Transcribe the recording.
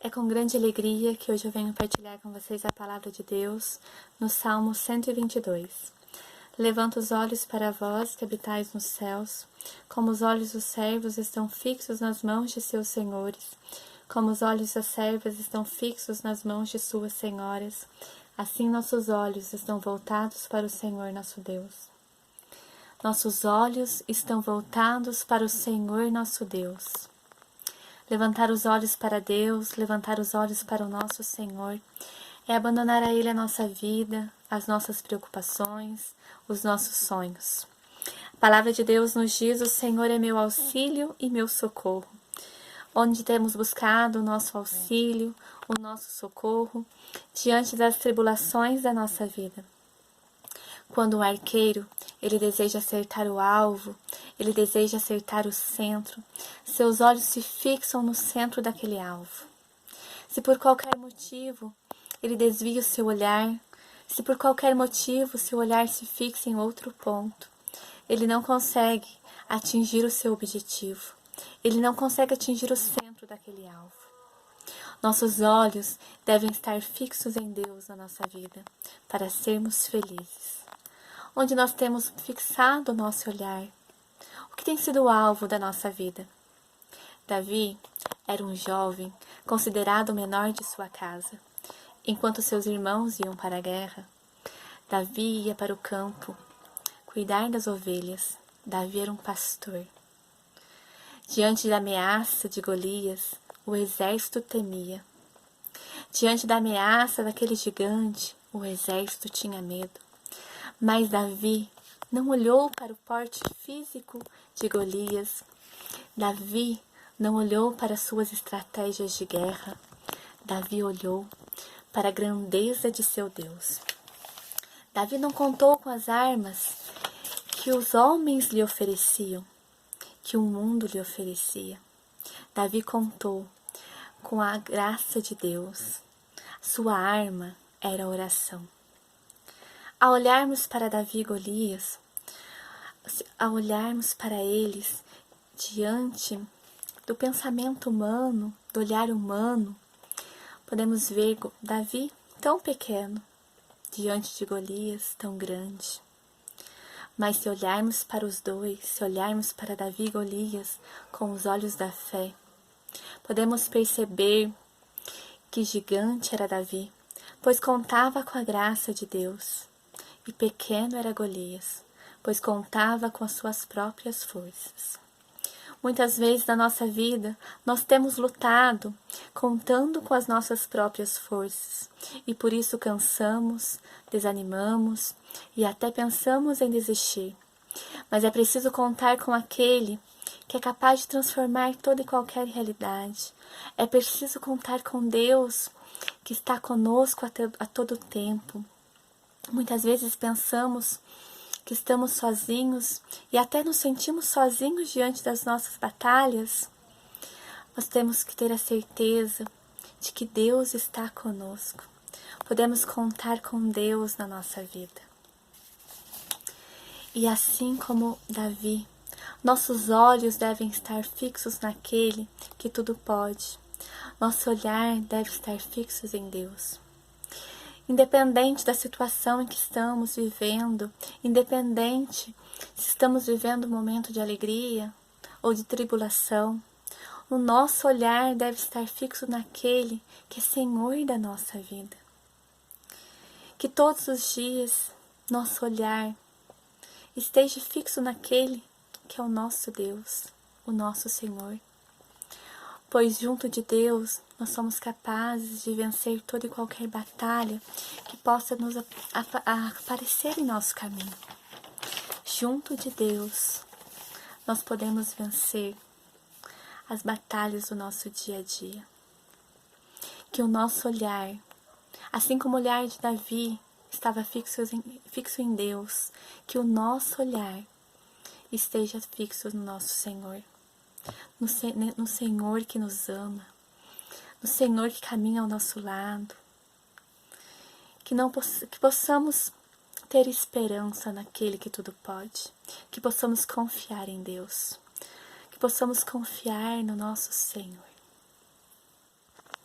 É com grande alegria que hoje eu venho partilhar com vocês a palavra de Deus no Salmo 122. Levanta os olhos para vós que habitais nos céus, como os olhos dos servos estão fixos nas mãos de seus senhores, como os olhos das servas estão fixos nas mãos de suas senhoras, assim nossos olhos estão voltados para o Senhor nosso Deus. Nossos olhos estão voltados para o Senhor nosso Deus. Levantar os olhos para Deus, levantar os olhos para o nosso Senhor, é abandonar a Ele a nossa vida, as nossas preocupações, os nossos sonhos. A palavra de Deus nos diz: o Senhor é meu auxílio e meu socorro. Onde temos buscado o nosso auxílio, o nosso socorro, diante das tribulações da nossa vida. Quando o arqueiro, ele deseja acertar o alvo, ele deseja acertar o centro, seus olhos se fixam no centro daquele alvo. Se por qualquer motivo ele desvia o seu olhar, se por qualquer motivo seu olhar se fixa em outro ponto, ele não consegue atingir o seu objetivo, ele não consegue atingir o centro daquele alvo. Nossos olhos devem estar fixos em Deus na nossa vida, para sermos felizes. Onde nós temos fixado o nosso olhar? O que tem sido o alvo da nossa vida? Davi era um jovem considerado o menor de sua casa. Enquanto seus irmãos iam para a guerra, Davi ia para o campo cuidar das ovelhas. Davi era um pastor. Diante da ameaça de Golias, o exército temia. Diante da ameaça daquele gigante, o exército tinha medo. Mas Davi não olhou para o porte físico de Golias. Davi não olhou para suas estratégias de guerra. Davi olhou para a grandeza de seu Deus. Davi não contou com as armas que os homens lhe ofereciam, que o mundo lhe oferecia. Davi contou com a graça de Deus. Sua arma era a oração. Ao olharmos para Davi e Golias, ao olharmos para eles diante do pensamento humano, do olhar humano, podemos ver Davi tão pequeno diante de Golias tão grande. Mas se olharmos para os dois, se olharmos para Davi e Golias com os olhos da fé, podemos perceber que gigante era Davi, pois contava com a graça de Deus. E pequeno era Golias, pois contava com as suas próprias forças. Muitas vezes na nossa vida, nós temos lutado contando com as nossas próprias forças, e por isso cansamos, desanimamos e até pensamos em desistir. Mas é preciso contar com aquele que é capaz de transformar toda e qualquer realidade. É preciso contar com Deus, que está conosco a todo tempo. Muitas vezes pensamos que estamos sozinhos e até nos sentimos sozinhos diante das nossas batalhas. Nós temos que ter a certeza de que Deus está conosco. Podemos contar com Deus na nossa vida. E assim como Davi, nossos olhos devem estar fixos naquele que tudo pode. Nosso olhar deve estar fixo em Deus. Independente da situação em que estamos vivendo, independente se estamos vivendo um momento de alegria ou de tribulação, o nosso olhar deve estar fixo naquele que é Senhor da nossa vida. Que todos os dias nosso olhar esteja fixo naquele que é o nosso Deus, o nosso Senhor. Pois junto de Deus nós somos capazes de vencer toda e qualquer batalha que possa nos aparecer em nosso caminho. Junto de Deus nós podemos vencer as batalhas do nosso dia a dia. Que o nosso olhar, assim como o olhar de Davi estava fixo em Deus, que o nosso olhar esteja fixo no nosso Senhor. No Senhor que nos ama, no Senhor que caminha ao nosso lado, que possamos ter esperança naquele que tudo pode, que possamos confiar em Deus, que possamos confiar no nosso Senhor.